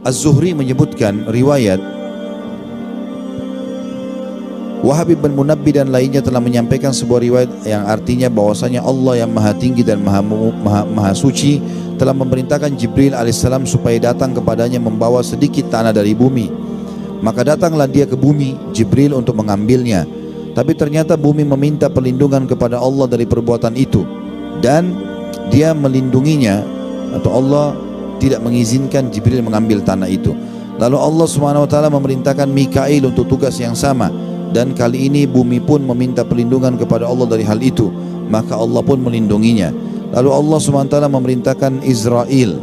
Az-Zuhri menyebutkan riwayat Wahab bin Munabbi dan lainnya telah menyampaikan sebuah riwayat yang artinya bahwasanya Allah yang maha tinggi dan maha suci telah memerintahkan Jibril alaihissalam supaya datang kepadanya membawa sedikit tanah dari bumi. Maka datanglah dia ke bumi, Jibril, untuk mengambilnya. Tapi ternyata bumi meminta perlindungan kepada Allah dari perbuatan itu, dan dia melindunginya, atau Allah tidak mengizinkan Jibril mengambil tanah itu. Lalu Allah SWT memerintahkan Mikail untuk tugas yang sama, dan kali ini bumi pun meminta perlindungan kepada Allah dari hal itu, maka Allah pun melindunginya. Lalu Allah SWT memerintahkan Israel.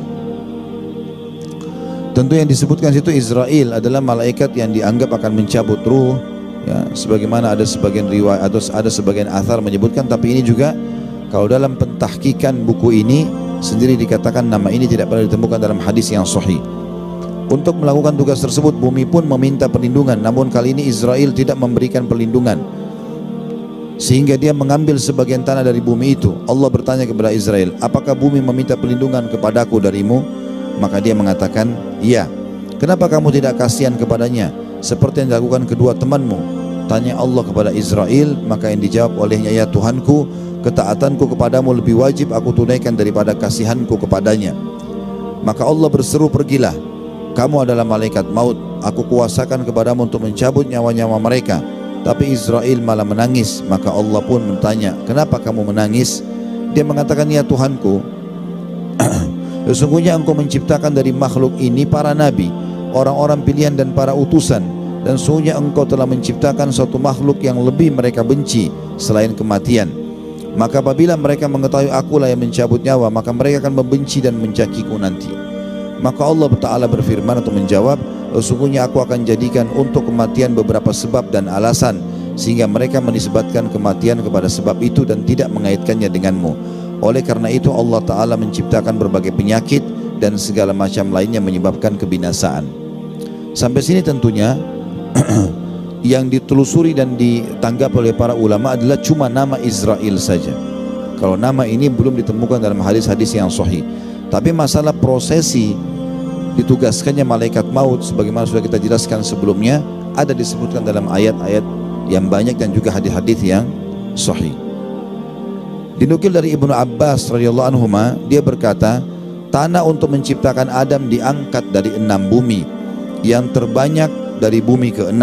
Tentu yang disebutkan situ Israel adalah malaikat yang dianggap akan mencabut ruh, ya, sebagaimana ada sebagian riwayat atau ada sebagian athar menyebutkan. Tapi ini juga kalau dalam pentahkikan buku ini sendiri dikatakan nama ini tidak pernah ditemukan dalam hadis yang sahih. Untuk melakukan tugas tersebut bumi pun meminta perlindungan, namun kali ini Israel tidak memberikan perlindungan sehingga dia mengambil sebagian tanah dari bumi itu. Allah bertanya kepada Israel, apakah bumi meminta perlindungan kepadaku darimu? Maka dia mengatakan, ya. Kenapa kamu tidak kasihan kepadanya seperti yang dilakukan kedua temanmu? Tanya Allah kepada Israel, maka yang dijawab olehnya, ya Tuhanku, ketaatanku kepadamu lebih wajib aku tunaikan daripada kasihanku kepadanya. Maka Allah berseru, pergilah, kamu adalah malaikat maut, aku kuasakan kepadamu untuk mencabut nyawa-nyawa mereka. Tapi Israel malah menangis. Maka Allah pun bertanya, kenapa kamu menangis? Dia mengatakan, ya Tuhanku, sesungguhnya engkau menciptakan dari makhluk ini para nabi, orang-orang pilihan dan para utusan, dan sesungguhnya engkau telah menciptakan suatu makhluk yang lebih mereka benci selain kematian. Maka apabila mereka mengetahui akulah yang mencabut nyawa, maka mereka akan membenci dan mencaciku nanti. Maka Allah Ta'ala berfirman untuk menjawab, sesungguhnya aku akan jadikan untuk kematian beberapa sebab dan alasan, sehingga mereka menisbatkan kematian kepada sebab itu dan tidak mengaitkannya denganmu. Oleh karena itu Allah Ta'ala menciptakan berbagai penyakit dan segala macam lainnya menyebabkan kebinasaan. Sampai sini tentunya yang ditelusuri dan ditanggap oleh para ulama adalah cuma nama Israel saja. Kalau nama ini belum ditemukan dalam hadis-hadis yang sahih. Tapi masalah prosesi ditugaskannya malaikat maut sebagaimana sudah kita jelaskan sebelumnya, ada disebutkan dalam ayat-ayat yang banyak dan juga hadis-hadis yang sahih. Dinukil dari Ibnu Abbas radhiyallahu anhu, dia berkata, tanah untuk menciptakan Adam diangkat dari 6 bumi, yang terbanyak dari bumi ke-6.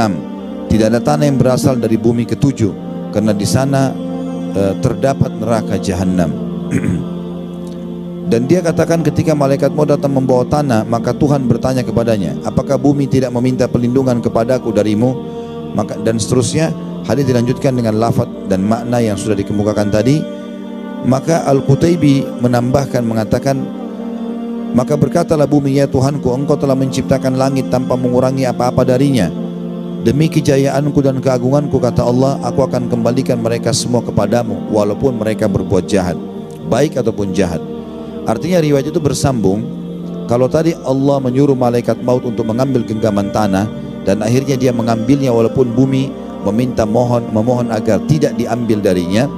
Tidak ada tanah yang berasal dari bumi ke-7, karena di sana terdapat neraka jahanam. Dan dia katakan, ketika malaikat maut datang membawa tanah, maka Tuhan bertanya kepadanya, apakah bumi tidak meminta perlindungan kepadaku darimu? Maka dan seterusnya. Hadis dilanjutkan dengan lafaz dan makna yang sudah dikemukakan tadi. Maka Al-Qutaibi menambahkan mengatakan, maka berkatalah bumi, ya Tuhanku, engkau telah menciptakan langit tanpa mengurangi apa-apa darinya. Demi kejayaanku dan keagunganku, kata Allah, aku akan kembalikan mereka semua kepadamu walaupun mereka berbuat jahat, baik ataupun jahat. Artinya riwayat itu bersambung. Kalau tadi Allah menyuruh malaikat maut untuk mengambil genggaman tanah, dan akhirnya dia mengambilnya walaupun bumi memohon agar tidak diambil darinya.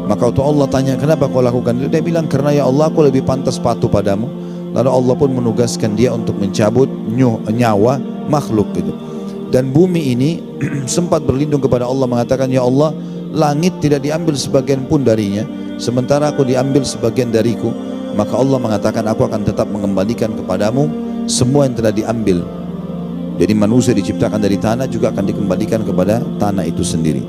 Maka waktu Allah tanya, kenapa kau lakukan itu? Dia bilang, karena ya Allah, aku lebih pantas patuh padamu. Lalu Allah pun menugaskan dia untuk mencabut nyawa makhluk itu. Dan bumi ini sempat berlindung kepada Allah, mengatakan, ya Allah, langit tidak diambil sebagian pun darinya, sementara aku diambil sebagian dariku. Maka Allah mengatakan, aku akan tetap mengembalikan kepadamu semua yang telah diambil. Jadi manusia diciptakan dari tanah juga akan dikembalikan kepada tanah itu sendiri.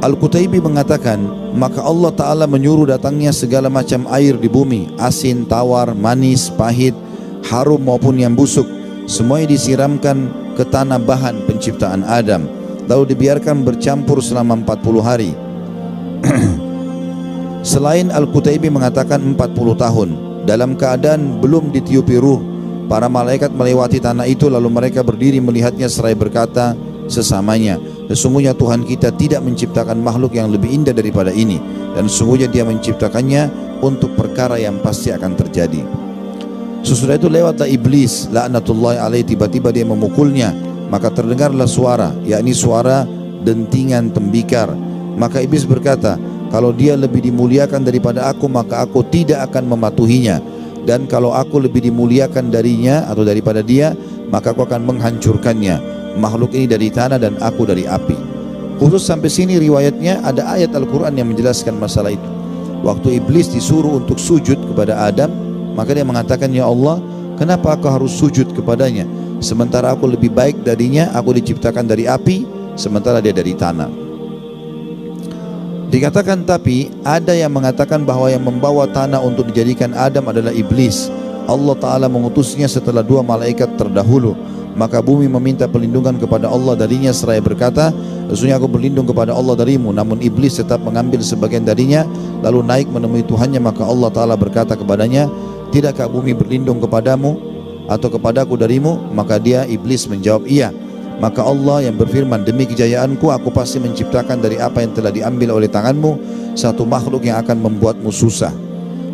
Al-Qutaibi mengatakan, maka Allah Ta'ala menyuruh datangnya segala macam air di bumi, asin, tawar, manis, pahit, harum maupun yang busuk. Semuanya disiramkan ke tanah bahan penciptaan Adam, lalu dibiarkan bercampur selama 40 hari. Selain Al-Qutaibi mengatakan 40 tahun, dalam keadaan belum ditiupi ruh, para malaikat melewati tanah itu, lalu mereka berdiri melihatnya seraya berkata sesamanya, sesungguhnya Tuhan kita tidak menciptakan makhluk yang lebih indah daripada ini, dan sesungguhnya dia menciptakannya untuk perkara yang pasti akan terjadi. Sesudah itu lewatlah iblis laknatullahi alaihi, tiba-tiba dia memukulnya, maka terdengarlah suara, yakni suara dentingan tembikar. Maka iblis berkata, kalau dia lebih dimuliakan daripada aku, maka aku tidak akan mematuhinya. dan kalau aku lebih dimuliakan darinya atau daripada dia, maka aku akan menghancurkannya. Makhluk ini dari tanah dan aku dari api. Khusus sampai sini riwayatnya ada ayat Al-Quran yang menjelaskan masalah itu. Waktu iblis disuruh untuk sujud kepada Adam, maka dia mengatakan, ya Allah, kenapa aku harus sujud kepadanya? Sementara aku lebih baik darinya, aku diciptakan dari api, sementara dia dari tanah. Dikatakan tapi ada yang mengatakan bahwa yang membawa tanah untuk dijadikan Adam adalah iblis. Allah Ta'ala mengutusnya setelah 2 malaikat terdahulu. Maka bumi meminta perlindungan kepada Allah darinya seraya berkata, sesungguhnya aku berlindung kepada Allah darimu. Namun iblis tetap mengambil sebagian darinya lalu naik menemui Tuhannya. Maka Allah Ta'ala berkata kepadanya, tidakkah bumi berlindung kepadamu atau kepadaku darimu? Maka dia iblis menjawab, iya. Maka Allah yang berfirman, demi kejayaanku aku pasti menciptakan dari apa yang telah diambil oleh tanganmu satu makhluk yang akan membuatmu susah.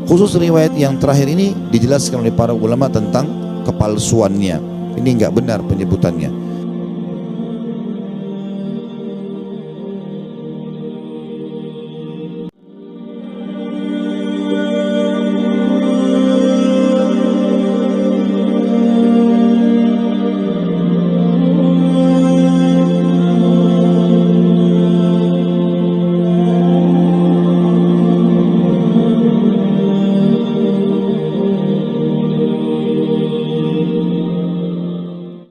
Khusus riwayat yang terakhir ini dijelaskan oleh para ulama tentang kepalsuannya. Ini enggak benar penyebutannya.